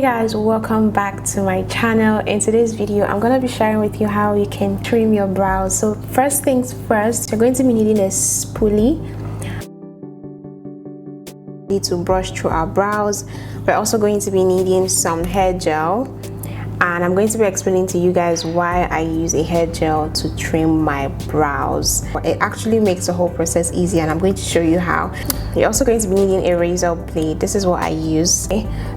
Guys, welcome back to my channel. In today's video I'm going to be sharing with you how you can trim your brows. So first things first, you're going to be needing a spoolie to brush through our brows. We're also going to be needing some hair gel, and I'm going to be explaining to you guys why I use a hair gel to trim my brows. It actually makes the whole process easy, and I'm going to show you how. You're also going to be needing a razor blade. This is what I use.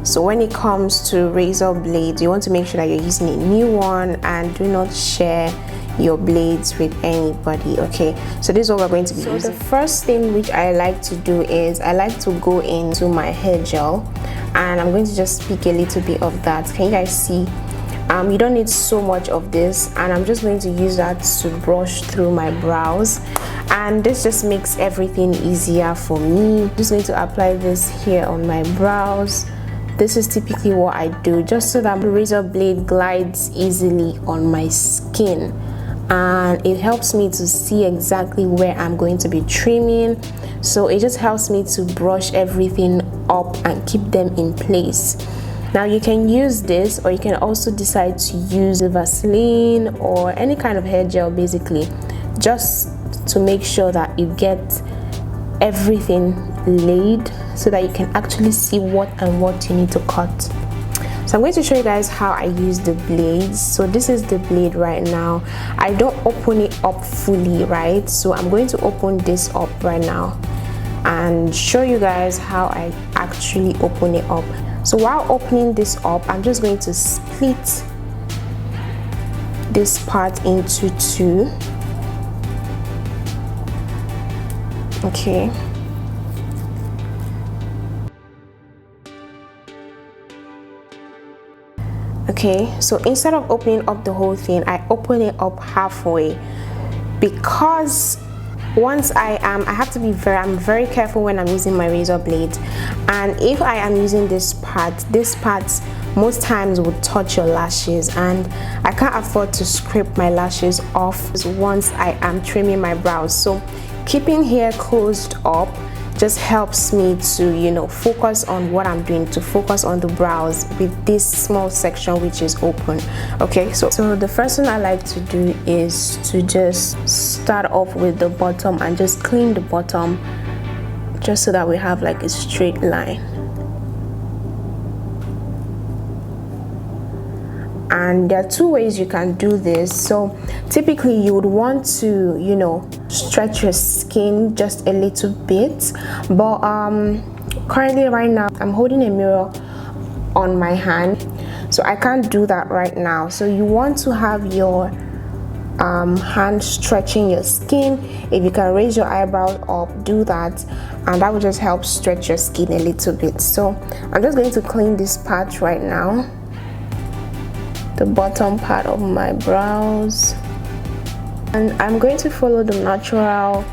So when it comes to razor blades, you want to make sure that you're using a new one and do not share your blades with anybody. Okay, so this is what we're going to be using. So the first thing which I like to do is I like to go into my hair gel, and I'm going to just pick a little bit of that. Can you guys see? You don't need so much of this, and I'm just going to use that to brush through my brows, and this just makes everything easier for me. I'm just going to apply this here on my brows. This is typically what I do, just so that the razor blade glides easily on my skin, and it helps me to see exactly where I'm going to be trimming. So it just helps me to brush everything up and keep them in place. Now you can use this, or you can also decide to use a Vaseline or any kind of hair gel, basically just to make sure that you get everything laid so that you can actually see what you need to cut. So I'm going to show you guys how I use the blades. So this is the blade right now. I don't open it up fully, right? So I'm going to open this up right now and show you guys how I actually open it up. So while opening this up, I'm just going to split this part into two. Okay. Okay, so instead of opening up the whole thing, I open it up halfway, because once I have to be I'm very careful when I'm using my razor blade, and if I am using this part most times would touch your lashes, and I can't afford to scrape my lashes off once I am trimming my brows. So keeping hair closed up just helps me to, you know, focus on what I'm doing, to focus on the brows with this small section which is open. Okay, so the first thing I like to do is to just start off with the bottom and just clean the bottom, just so that we have like a straight line. And there are two ways you can do this. So typically you would want to, you know, stretch your skin just a little bit, but currently right now I'm holding a mirror on my hand, so I can't do that right now. So you want to have your hand stretching your skin. If you can raise your eyebrows up, do that, and that will just help stretch your skin a little bit. So I'm just going to clean this part right now, the bottom part of my brows, and I'm going to follow the natural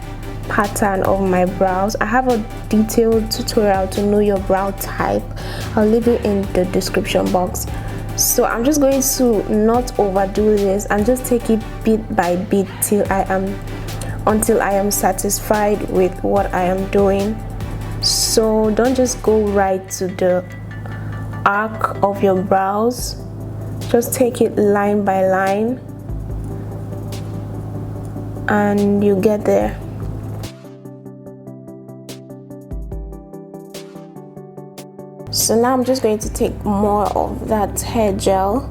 pattern of my brows. I have a detailed tutorial to know your brow type. I'll leave it in the description box. So I'm just going to not overdo this and just take it bit by bit until I am satisfied with what I am doing. So don't just go right to the arc of your brows. Just take it line by line and you get there. So now I'm just going to take more of that hair gel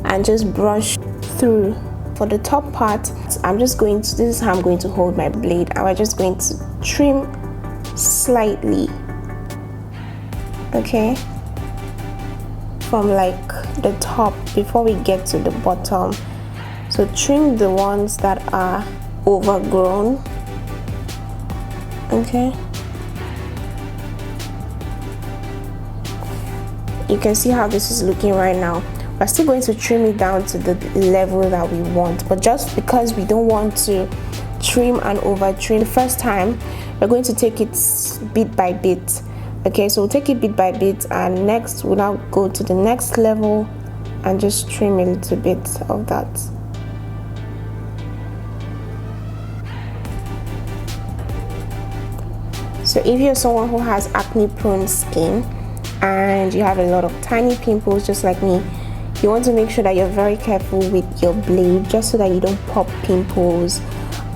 and just brush through. For the top part, I'm just going to, this is how I'm going to hold my blade, and we're just going to trim slightly, okay, from like the top before we get to the bottom. So trim the ones that are overgrown, okay. You can see how this is looking right now. We're still going to trim it down to the level that we want, but just because we don't want to trim and over trim the first time, we're going to take it bit by bit. Okay, so we'll take it bit by bit, and next we'll now go to the next level and just trim a little bit of that. So if you're someone who has acne prone skin, and you have a lot of tiny pimples just like me, you want to make sure that you're very careful with your blade just so that you don't pop pimples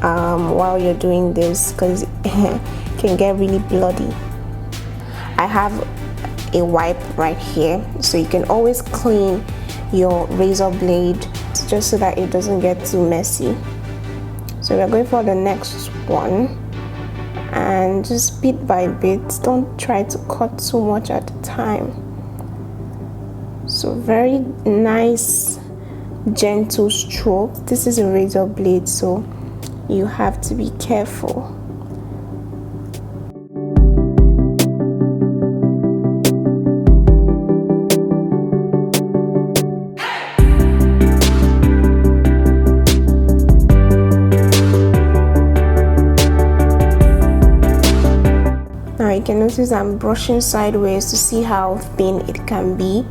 while you're doing this, because it can get really bloody. I have a wipe right here, so you can always clean your razor blade just so that it doesn't get too messy. So we're going for the next one, and just bit by bit, don't try to cut too much at a time. So very nice gentle stroke. This is a razor blade, so you have to be careful. Now you can notice I'm brushing sideways to see how thin it can be,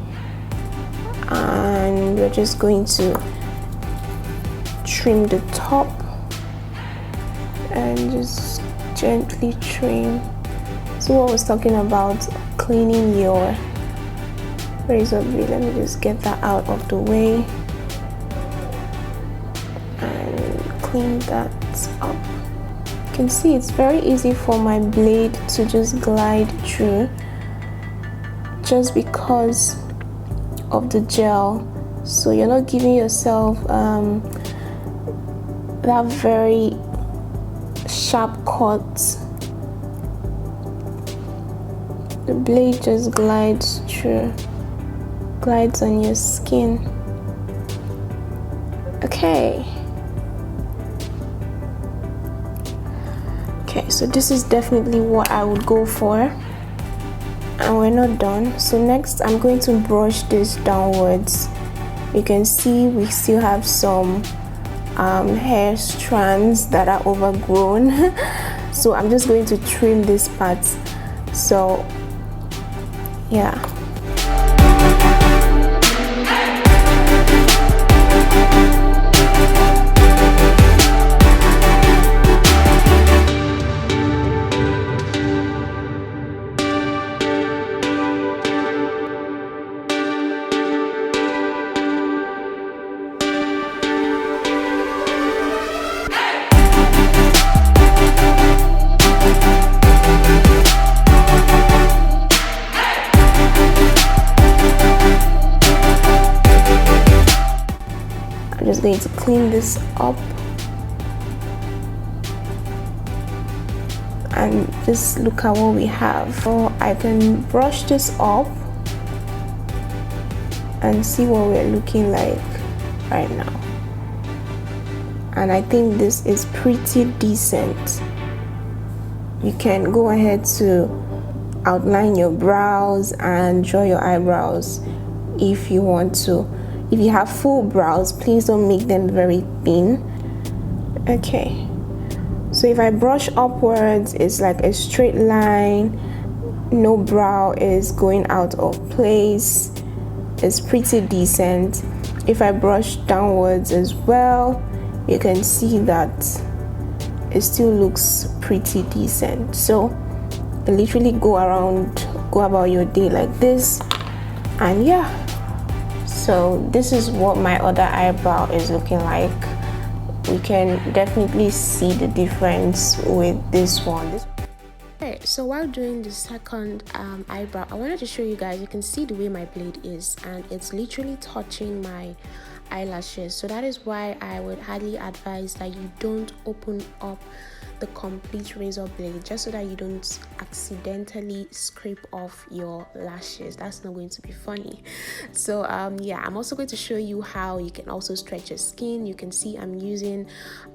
and we're just going to trim the top and just gently trim. So what I was talking about, cleaning your razor blade. Let me just get that out of the way and clean that up. You can see it's very easy for my blade to just glide through just because of the gel, so you're not giving yourself that very sharp cut. The blade just glides through, glides on your skin. Okay, so this is definitely what I would go for, and we're not done. So next I'm going to brush this downwards. You can see we still have some hair strands that are overgrown. So I'm just going to trim this part. So yeah. I'm just going to clean this up and just look at what we have. So I can brush this up and see what we're looking like right now, and I think this is pretty decent. You can go ahead to outline your brows and draw your eyebrows if you want to. If you have full brows, please don't make them very thin. Okay, so if I brush upwards, it's like a straight line, no brow is going out of place. It's pretty decent. If I brush downwards as well, you can see that it still looks pretty decent. So literally go about your day like this, and yeah. So this is what my other eyebrow is looking like. We can definitely see the difference with this one. Okay, so while doing the second eyebrow, I wanted to show you guys, you can see the way my blade is, and it's literally touching my eyelashes. So that is why I would highly advise that you don't open up the complete razor blade, just so that you don't accidentally scrape off your lashes. That's not going to be funny. So yeah, I'm also going to show you how you can also stretch your skin. You can see I'm using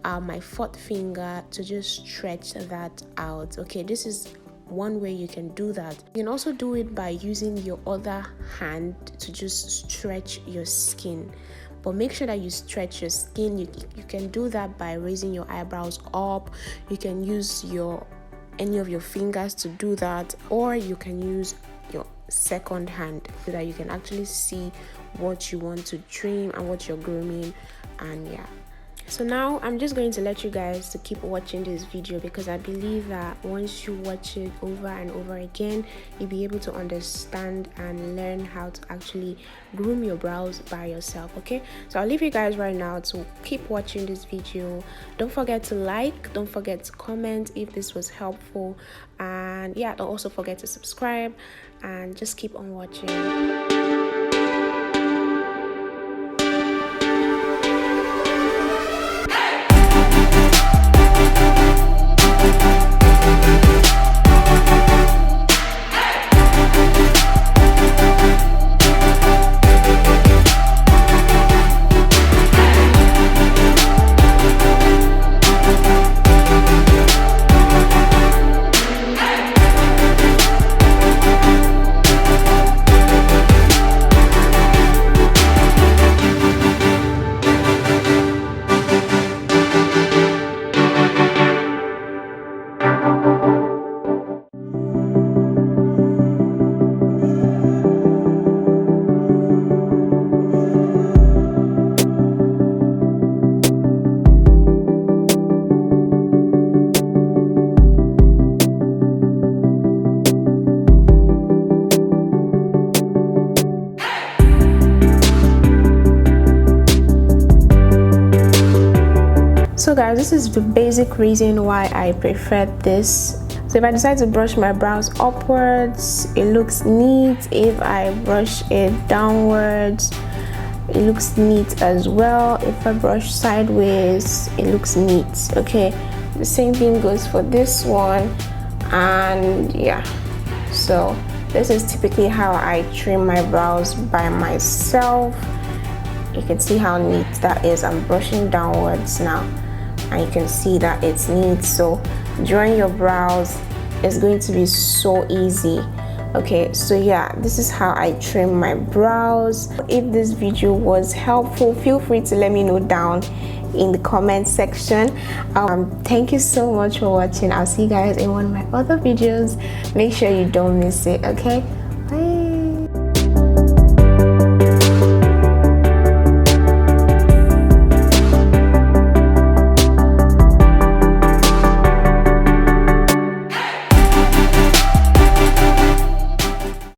my fourth finger to just stretch that out. Okay, this is one way you can do that. You can also do it by using your other hand to just stretch your skin, but make sure that you stretch your skin. You can do that by raising your eyebrows up. You can use any of your fingers to do that, or you can use your second hand so that you can actually see what you want to trim and what you're grooming. And yeah, So now I'm just going to let you guys to keep watching this video, because I believe that once you watch it over and over again, you'll be able to understand and learn how to actually groom your brows by yourself. Okay, so I'll leave you guys right now to keep watching this video. Don't forget to like, don't forget to comment if this was helpful, and yeah, don't also forget to subscribe, and just keep on watching. So guys, this is the basic reason why I prefer this. So if I decide to brush my brows upwards, it looks neat. If I brush it downwards, it looks neat as well. If I brush sideways, it looks neat. Okay, the same thing goes for this one. And yeah, so this is typically how I trim my brows by myself. You can see how neat that is. I'm brushing downwards now, and you can see that it's neat. So drawing your brows is going to be so easy. Okay, so yeah, this is how I trim my brows. If this video was helpful, feel free to let me know down in the comment section. Thank you so much for watching. I'll see you guys in one of my other videos. Make sure you don't miss it. Okay,